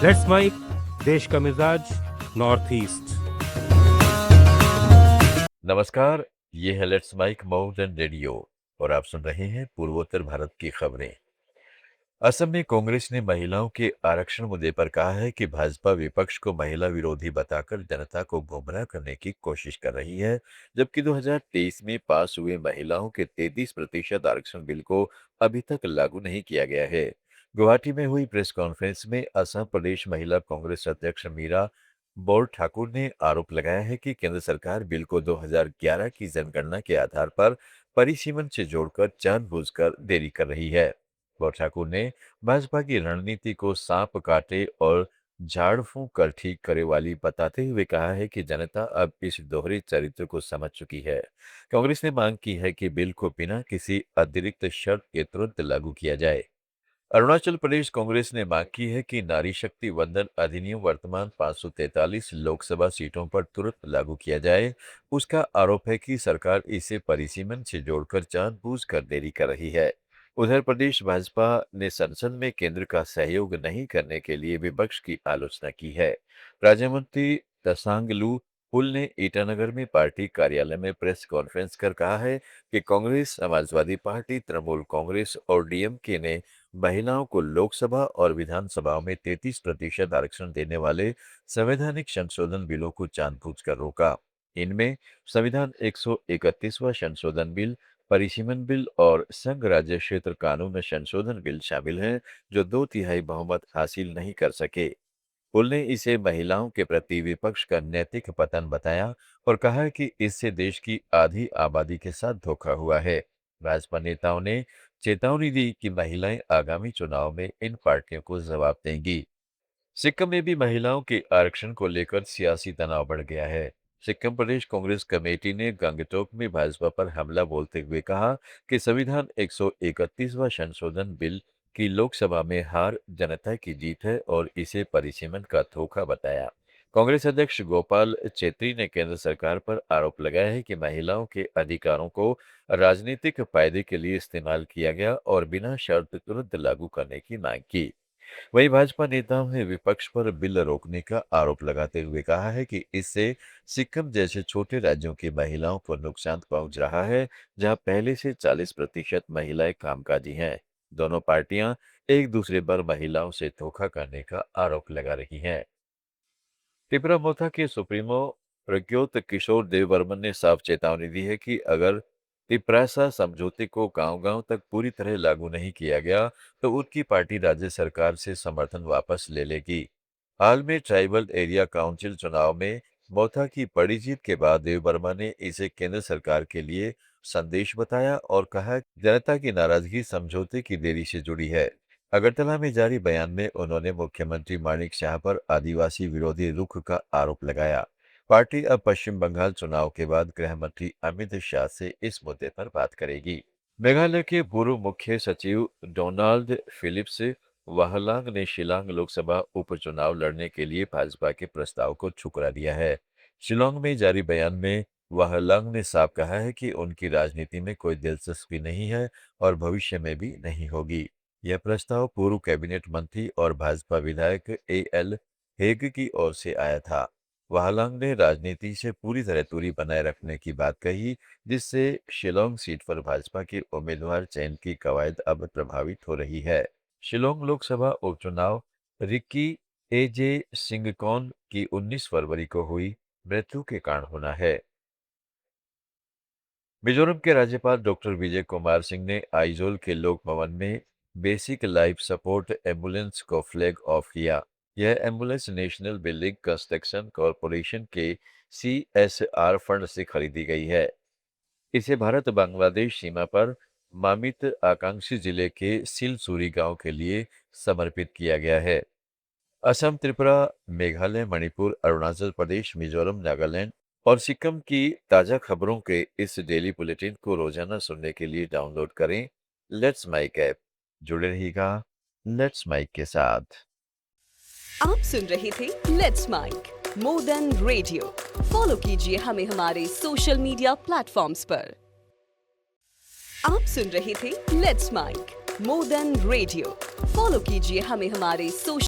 Let's mic, देश का मिजाज, नॉर्थ ईस्ट। नमस्कार। ये है लेट्स माइक माउंटेन रेडियो और आप सुन रहे हैं पूर्वोत्तर भारत की खबरें। असम में कांग्रेस ने महिलाओं के आरक्षण मुद्दे पर कहा है कि भाजपा विपक्ष को महिला विरोधी बताकर जनता को गुमराह करने की कोशिश कर रही है, जबकि 2023 में पास हुए महिलाओं के 33% आरक्षण बिल को अभी तक लागू नहीं किया गया है। गुवाहाटी में हुई प्रेस कॉन्फ्रेंस में असम प्रदेश महिला कांग्रेस अध्यक्ष मीरा बोर ठाकुर ने आरोप लगाया है कि केंद्र सरकार बिल को 2011 की जनगणना के आधार पर परिसीमन से जोड़कर जानबूझकर देरी कर रही है। बोर ठाकुर ने भाजपा की रणनीति को सांप काटे और झाड़ फूंक कर ठीक करे वाली बताते हुए कहा है कि जनता अब इस दोहरे चरित्र को समझ चुकी है। कांग्रेस ने मांग की है कि बिल को बिना किसी अतिरिक्त शर्त के तुरंत लागू किया जाए। अरुणाचल प्रदेश कांग्रेस ने मांग की है कि नारी शक्ति वंदन अधिनियम वर्तमान 543 लोकसभा सीटों पर तुरंत लागू किया जाए। उसका आरोप है कि सरकार इसे परिसीमन से जोड़कर जानबूझकर देरी कर रही है। उधर प्रदेश भाजपा ने संसद में केंद्र का सहयोग नहीं करने के लिए विपक्ष की आलोचना की है। राज्य मंत्री तसांगलू पुल ने ईटानगर में पार्टी कार्यालय में प्रेस कॉन्फ्रेंस कर कहा है कि कांग्रेस, समाजवादी पार्टी, तृणमूल कांग्रेस और डीएमके ने महिलाओं को लोकसभा और विधानसभाओं में 33% आरक्षण देने वाले संवैधानिक संशोधन बिलों को जानबूझकर रोका। इनमें संविधान 131वां संशोधन बिल, परिसीमन बिल और संघ राज्य क्षेत्र कानून संशोधन बिल शामिल हैं, जो 2/3 बहुमत हासिल नहीं कर सके। पुल ने इसे महिलाओं के प्रति विपक्ष का नैतिक पतन बताया और कहा कि इससे देश की आधी आबादी के साथ धोखा हुआ है। भाजपा नेताओं ने चेतावनी दी कि महिलाएं आगामी चुनाव में इन पार्टियों को जवाब देंगी। सिक्किम में भी महिलाओं के आरक्षण को लेकर सियासी तनाव बढ़ गया है। सिक्किम प्रदेश कांग्रेस कमेटी ने गंगटोक में भाजपा पर हमला बोलते हुए कहा कि संविधान 131वां संशोधन बिल की लोकसभा में हार जनता की जीत है और इसे परिसीमन का धोखा बताया। कांग्रेस अध्यक्ष गोपाल चेत्री ने केंद्र सरकार पर आरोप लगाया है कि महिलाओं के अधिकारों को राजनीतिक फायदे के लिए इस्तेमाल किया गया और बिना शर्त तुरंत लागू करने की मांग की। वहीं भाजपा नेताओं ने विपक्ष पर बिल रोकने का आरोप लगाते हुए कहा है कि इससे सिक्किम जैसे छोटे राज्यों की महिलाओं को नुकसान पहुंच रहा है, जहां पहले से 40% महिलाएं कामकाजी हैं। दोनों पार्टियां एक दूसरे पर महिलाओं से धोखा करने का आरोप लगा रही हैं। त्रिपुरा मोर्चा के सुप्रीमो प्रज्योत किशोर देववर्मन ने साफ चेतावनी दी है कि अगर तिपरासा समझौते को गांव-गांव तक पूरी तरह लागू नहीं किया गया, तो उनकी पार्टी राज्य सरकार से समर्थन वापस ले लेगी। हाल में ट्राइबल एरिया काउंसिल चुनाव में मोथा की बड़ी जीत के बाद देववर्मा ने इसे केंद्र सरकार के लिए संदेश बताया और कहा कि जनता की नाराजगी समझौते की देरी से जुड़ी है। अगरतला में जारी बयान में उन्होंने मुख्यमंत्री माणिक शाह पर आदिवासी विरोधी रुख का आरोप लगाया। पार्टी अब पश्चिम बंगाल चुनाव के बाद गृह मंत्री अमित शाह से इस मुद्दे पर बात करेगी। मेघालय के पूर्व मुख्य सचिव डोनाल्ड फिलिप्स वाहलांग ने शिलांग लोकसभा उपचुनाव लड़ने के लिए भाजपा के प्रस्ताव को ठुकरा दिया है। शिलांग में जारी बयान में वाहलांग ने साफ कहा है कि उनकी राजनीति में कोई दिलचस्पी नहीं है और भविष्य में भी नहीं होगी। यह प्रस्ताव पूर्व कैबिनेट मंत्री और भाजपा विधायक एएल हेग की ओर से आया था। वाहलांग ने राजनीति से पूरी तरह दूरी बनाए रखने की बात कही, जिससे शिलोंग सीट पर भाजपा के उम्मीदवार चयन की कवायद अब प्रभावित हो रही है। शिलोंग लोकसभा उपचुनाव रिक्की एजे सिंगकॉन की 19 फरवरी को हुई मृत्यु के कारण होना है। मिजोरम के राज्यपाल डॉक्टर विजय कुमार सिंह ने आइजोल के लोक भवन में बेसिक लाइफ सपोर्ट एम्बुलेंस को फ्लैग ऑफ किया। यह ambulance national building construction corporation के सीएसआर फंड से खरीदी गई है। इसे भारत बांग्लादेश सीमा पर मामित आकांक्षी जिले के सिलसुरी गांव के लिए समर्पित किया गया है। असम, त्रिपुरा, मेघालय, मणिपुर, अरुणाचल प्रदेश, मिजोरम, नागालैंड और सिक्किम की ताज़ा खबरों के इस डेली बुलेटिन को रोजाना सुनने के लिए डाउनलोड करें लेट्स माइक ऐप। जुड़े रहिएगा लेट्स माइक के साथ। आप सुन रहे थे let's mic more than radio. Follow कीजिए हमें हमारे सोशल मीडिया प्लेटफॉर्म्स पर। आप सुन रहे थे let's mic more than radio. Follow कीजिए हमें हमारे सोशल